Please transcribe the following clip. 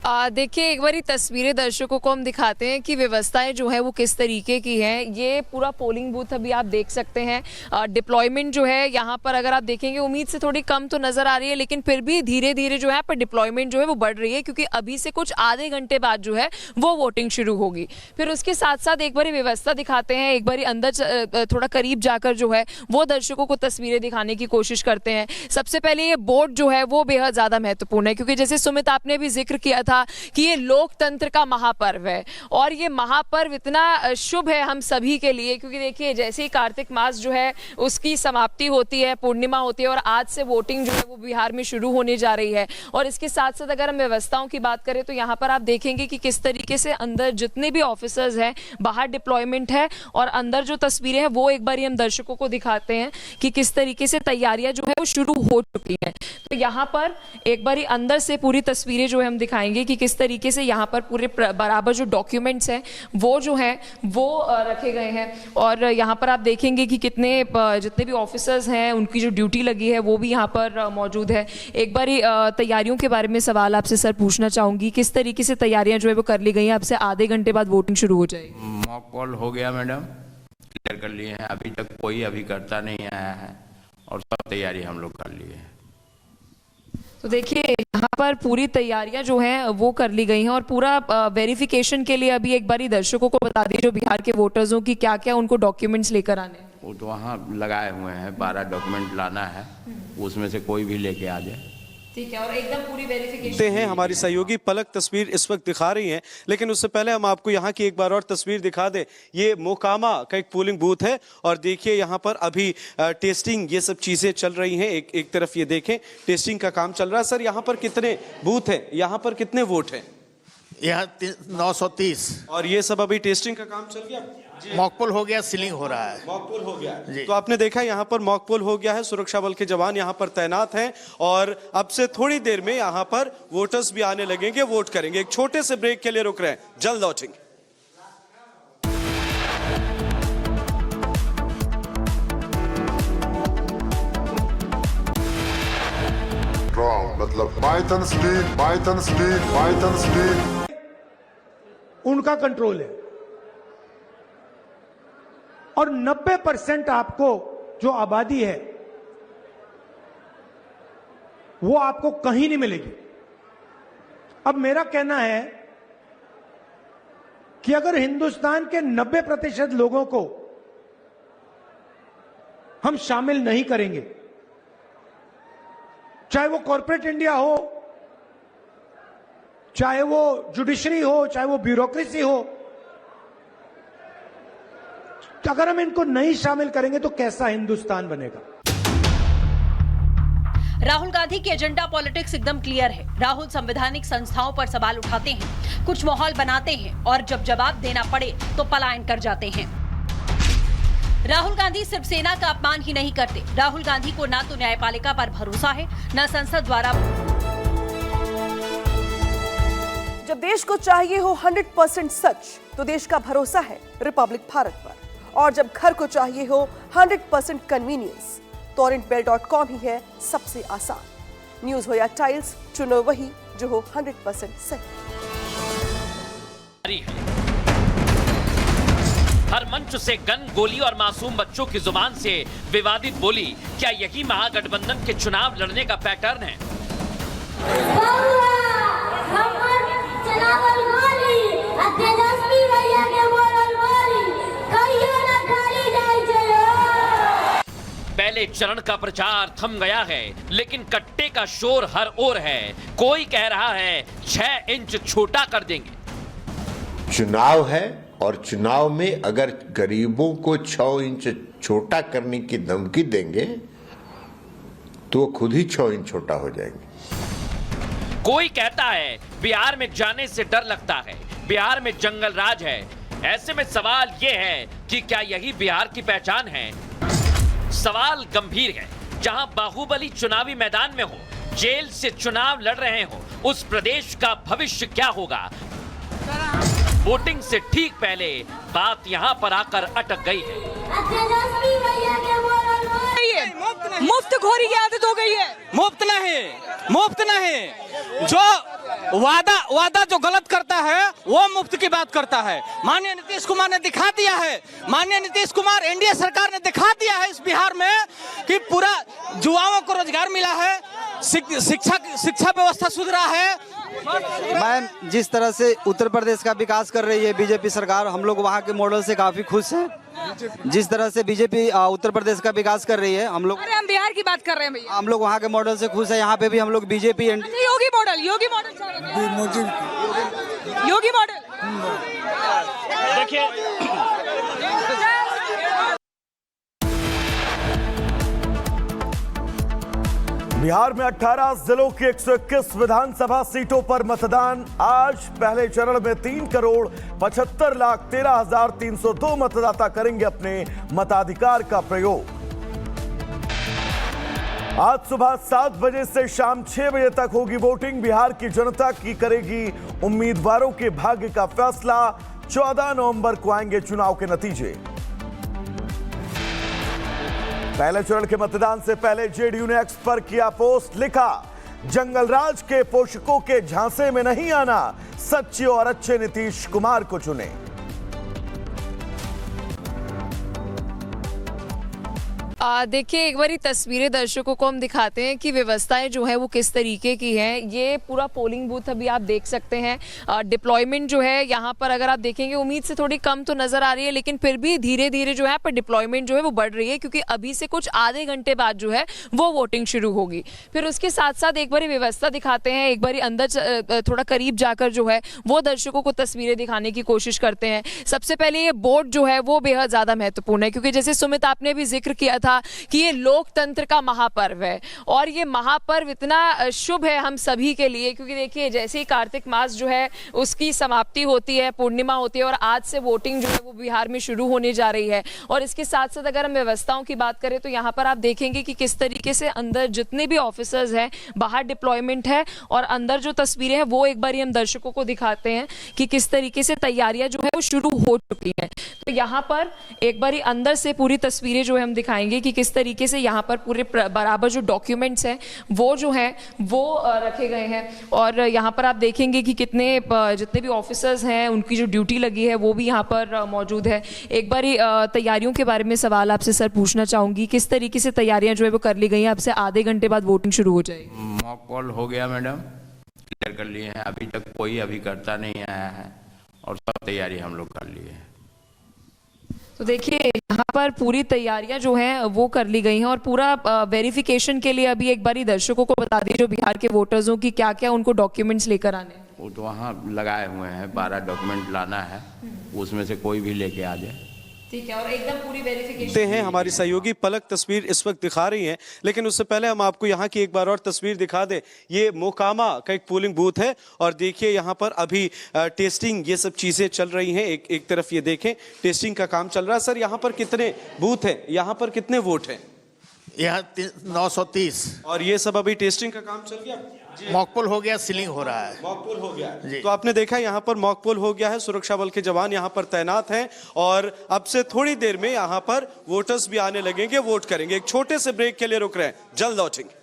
देखिए, एक बारी तस्वीरें दर्शकों को हम दिखाते हैं कि व्यवस्थाएं जो है वो किस तरीके की हैं। ये पूरा पोलिंग बूथ अभी आप देख सकते हैं। डिप्लॉयमेंट जो है यहाँ पर अगर आप देखेंगे उम्मीद से थोड़ी कम तो नज़र आ रही है, लेकिन फिर भी धीरे धीरे जो है पर डिप्लॉयमेंट जो है वो बढ़ रही है, क्योंकि अभी से कुछ आधे घंटे बाद जो है वो वोटिंग शुरू होगी। फिर उसके साथ साथ एक बारी व्यवस्था दिखाते हैं, एक बारी अंदर थोड़ा करीब जाकर जो है वो दर्शकों को तस्वीरें दिखाने की कोशिश करते हैं। सबसे पहले ये बोर्ड जो है वो बेहद ज़्यादा महत्वपूर्ण है, क्योंकि जैसे सुमित आपने भी जिक्र किया था कि ये लोकतंत्र का महापर्व है और ये महापर्व इतना शुभ है हम सभी के लिए, क्योंकि देखिए जैसे ही कार्तिक मास जो है उसकी समाप्ति होती है, पूर्णिमा होती है और आज से वोटिंग जो है वो बिहार में शुरू होने जा रही है। और इसके साथ साथ अगर हम व्यवस्थाओं की बात करें तो यहाँ पर आप देखेंगे कि किस तरीके से अंदर जितने भी ऑफिसर्स हैं, बाहर डिप्लॉयमेंट है और अंदर जो तस्वीरें हैं वो एक बार हम दर्शकों को दिखाते हैं कि किस तरीके से तैयारियां जो है वो शुरू हो चुकी हैं। तो यहाँ पर एक बार अंदर से पूरी तस्वीरें जो है हम दिखाएंगे कि किस तरीके से यहाँ पर पूरे बराबर जो डॉक्यूमेंट्स हैं वो जो है वो रखे गए हैं। और यहाँ पर आप देखेंगे कि कितने जितने भी ऑफिसर्स हैं उनकी जो ड्यूटी लगी है वो भी यहाँ पर मौजूद है। एक बार तैयारियों के बारे में सवाल आपसे सर पूछना चाहूँगी, किस तरीके से तैयारियाँ जो है वो कर ली गई हैं? अब से आधे घंटे बाद वोटिंग शुरू हो जाएगी। मॉक पोल हो गया मैडम, क्लियर कर लिए हैं। अभी तक कोई अभिकर्ता नहीं आया है और सब तैयारी हम लोग कर लिए हैं। तो देखिए यहाँ पर पूरी तैयारियां जो हैं वो कर ली गई हैं और पूरा वेरिफिकेशन के लिए अभी एक बारी दर्शकों को बता दीजिए जो बिहार के वोटर्स की क्या क्या उनको डॉक्यूमेंट्स लेकर आने। वो तो वहाँ लगाए हुए हैं, 12 डॉक्यूमेंट लाना है, उसमें से कोई भी लेके आ जाए। ठीक है, और एकदम पूरी वेरिफिकेशन हैं। हमारी सहयोगी पलक तस्वीर इस वक्त दिखा रही हैं, लेकिन उससे पहले हम आपको यहाँ की एक बार और तस्वीर दिखा दें। ये मोकामा का एक पोलिंग बूथ है और देखिए यहाँ पर अभी टेस्टिंग ये सब चीजें चल रही हैं। एक तरफ ये देखें टेस्टिंग का काम चल रहा है। सर यहाँ पर कितने बूथ हैं, यहाँ पर कितने वोट हैं? यहाँ 930 और ये सब अभी टेस्टिंग का काम चल गया, मॉकपोल हो गया, सीलिंग हो रहा है। मॉकपोल हो गया है। तो आपने देखा यहाँ पर मॉकपोल हो गया है, सुरक्षा बल के जवान यहाँ पर तैनात हैं और अब से थोड़ी देर में यहाँ पर वोटर्स भी आने लगेंगे, वोट करेंगे। एक छोटे से ब्रेक के लिए रुक रहे हैं, जल्द लौटेंगे। मतलब पाइथन स्टील उनका कंट्रोल है और 90% आपको जो आबादी है वो आपको कहीं नहीं मिलेगी। अब मेरा कहना है कि अगर हिंदुस्तान के 90% लोगों को हम शामिल नहीं करेंगे, चाहे वो कॉर्पोरेट इंडिया हो, चाहे वो जुडिशरी हो, चाहे वो ब्यूरोक्रेसी हो, अगर हम इनको नहीं शामिल करेंगे तो कैसा हिंदुस्तान बनेगा? राहुल गांधी की एजेंडा पॉलिटिक्स एकदम क्लियर है। राहुल संवैधानिक संस्थाओं पर सवाल उठाते हैं, कुछ माहौल बनाते हैं और जब जवाब देना पड़े तो पलायन कर जाते हैं। राहुल गांधी सिर्फ सेना का अपमान ही नहीं करते, राहुल गांधी को ना तो न्यायपालिका पर भरोसा है, ना संसद द्वारा। जब देश को चाहिए हो 100% सच, तो देश का भरोसा है रिपब्लिक भारत पर। और जब घर को चाहिए हो 100% कन्वीनियंस, तो orentbell.com ही है सबसे आसान। न्यूज हो या टाइल्स, चुनो वही जो हो 100% सही। हर मंच से गन, गोली और मासूम बच्चों की जुबान से विवादित बोली, क्या यही महागठबंधन के चुनाव लड़ने का पैटर्न है? पहले चरण का प्रचार थम गया है, लेकिन कट्टे का शोर हर ओर है। कोई कह रहा है 6 इंच छोटा कर देंगे। चुनाव है और चुनाव में अगर गरीबों को 6 इंच छोटा करने की धमकी देंगे तो खुद ही 6 इंच छोटा हो जाएंगे। कोई कहता है बिहार में जाने से डर लगता है, बिहार में जंगल राज है। ऐसे में सवाल ये है कि क्या यही बिहार की पहचान है? सवाल गंभीर है। जहां बाहुबली चुनावी मैदान में हो, जेल से चुनाव लड़ रहे हो, उस प्रदेश का भविष्य क्या होगा? वोटिंग से ठीक पहले बात यहां पर आकर अटक गई है। मुफ्त खोरी की आदत हो गई है। मुफ्त नहीं, वादा जो गलत करता है वो मुफ्त की बात करता है। माननीय नीतीश कुमार ने दिखा दिया है, माननीय नीतीश कुमार एनडीए सरकार ने दिखा दिया है इस बिहार में कि पूरा युवाओं को रोजगार मिला है, शिक्षा व्यवस्था सुधरा है। मैम, जिस तरह से उत्तर प्रदेश का विकास कर रही है बीजेपी सरकार, हम लोग वहाँ के मॉडल से काफी खुश हैं। जिस तरह से बीजेपी उत्तर प्रदेश का विकास कर रही है, हम लोग बिहार की बात कर रहे हैं भैया, हम लोग वहाँ के मॉडल से खुश है। यहाँ पे भी हम लोग बीजेपी योगी मॉडल देखिए बिहार में 18 जिलों की 121 विधानसभा सीटों पर मतदान आज। पहले चरण में 3,75,13,302 मतदाता करेंगे अपने मताधिकार का प्रयोग। आज सुबह 7 बजे से शाम 6 बजे तक होगी वोटिंग। बिहार की जनता की करेगी उम्मीदवारों के भाग्य का फैसला। 14 नवंबर को आएंगे चुनाव के नतीजे। पहले चरण के मतदान से पहले जेडीयू ने एक्स पर किया पोस्ट, लिखा जंगलराज के पोषकों के झांसे में नहीं आना, सच्चे और अच्छे नीतीश कुमार को चुने। देखिए एक बार तस्वीरें दर्शकों को हम दिखाते हैं कि व्यवस्थाएं जो है वो किस तरीके की हैं। ये पूरा पोलिंग बूथ अभी आप देख सकते हैं। डिप्लॉयमेंट जो है यहाँ पर अगर आप देखेंगे उम्मीद से थोड़ी कम तो नज़र आ रही है, लेकिन फिर भी धीरे धीरे जो है पर डिप्लॉयमेंट जो है वो बढ़ रही है, क्योंकि अभी से कुछ आधे घंटे बाद जो है वो वोटिंग शुरू होगी। फिर उसके साथ साथ एक बार व्यवस्था दिखाते हैं, एक बार अंदर थोड़ा करीब जाकर जो है वो दर्शकों को तस्वीरें दिखाने की कोशिश करते हैं। सबसे पहले ये बोर्ड जो है वो बेहद ज़्यादा महत्वपूर्ण है, क्योंकि जैसे सुमित आपने भी जिक्र किया था कि ये लोकतंत्र का महापर्व है और ये महापर्व इतना शुभ है हम सभी के लिए, क्योंकि देखिए जैसे ही कार्तिक मास जो है उसकी समाप्ति होती है, पूर्णिमा होती है और आज से वोटिंग जो है वो बिहार में शुरू होने जा रही है। और इसके साथ साथ अगर हम व्यवस्थाओं की बात करें तो यहाँ पर आप देखेंगे कि किस तरीके से अंदर जितने भी ऑफिसर्स हैं, बाहर डिप्लॉयमेंट है और अंदर जो तस्वीरें हैं वो एक बार हम दर्शकों को दिखाते हैं कि किस तरीके से तैयारियां जो है वो शुरू हो चुकी हैं। तो यहाँ पर एक बार अंदर से पूरी तस्वीरें जो है हम दिखाएंगे कि किस तरीके से यहाँ पर पूरे बराबर जो डॉक्यूमेंट्स हैं वो जो हैं वो रखे गए हैं। और यहाँ पर आप देखेंगे कि कितने जितने भी ऑफिसर्स हैं उनकी जो ड्यूटी लगी है वो भी यहाँ पर मौजूद है। एक बार तैयारियों के बारे में सवाल आपसे सर पूछना चाहूँगी, किस तरीके से तैयारियाँ जो है वो कर ली गई हैं? आपसे आधे घंटे बाद वोटिंग शुरू हो जाएगी। मॉक पोल हो गया मैडम, क्लियर कर लिए हैं। अभी तक कोई अभिकर्ता नहीं आया है और सब तैयारी हम लोग कर लिए हैं। तो देखिए यहाँ पर पूरी तैयारियां जो हैं वो कर ली गई हैं और पूरा वेरिफिकेशन के लिए अभी एक बारी दर्शकों को बता दीजिए जो बिहार के वोटर्स हो कि क्या क्या उनको डॉक्यूमेंट्स लेकर आने हैं। वो तो वहाँ लगाए हुए हैं, 12 डॉक्यूमेंट लाना है, उसमें से कोई भी लेके आ जाए। ठीक है, और एकदम पूरी वेरिफिकेशन हैं। हमारी सहयोगी पलक तस्वीर इस वक्त दिखा रही हैं, लेकिन उससे पहले हम आपको यहाँ की एक बार और तस्वीर दिखा दें। ये मोकामा का एक पोलिंग बूथ है और देखिए यहाँ पर अभी टेस्टिंग ये सब चीज़ें चल रही हैं। एक तरफ ये देखें टेस्टिंग का काम चल रहा है। सर यहाँ पर कितने बूथ हैं, यहाँ पर कितने वोट हैं? यहाँ 930 और ये सब अभी टेस्टिंग का काम चल गया, मॉकपोल हो गया, सीलिंग हो रहा है। मॉकपोल हो गया तो आपने देखा यहाँ पर मॉकपोल हो गया है, सुरक्षा बल के जवान यहाँ पर तैनात हैं और अब से थोड़ी देर में यहाँ पर वोटर्स भी आने लगेंगे, वोट करेंगे। एक छोटे से ब्रेक के लिए रुक रहे हैं, जल्द लौटेंगे।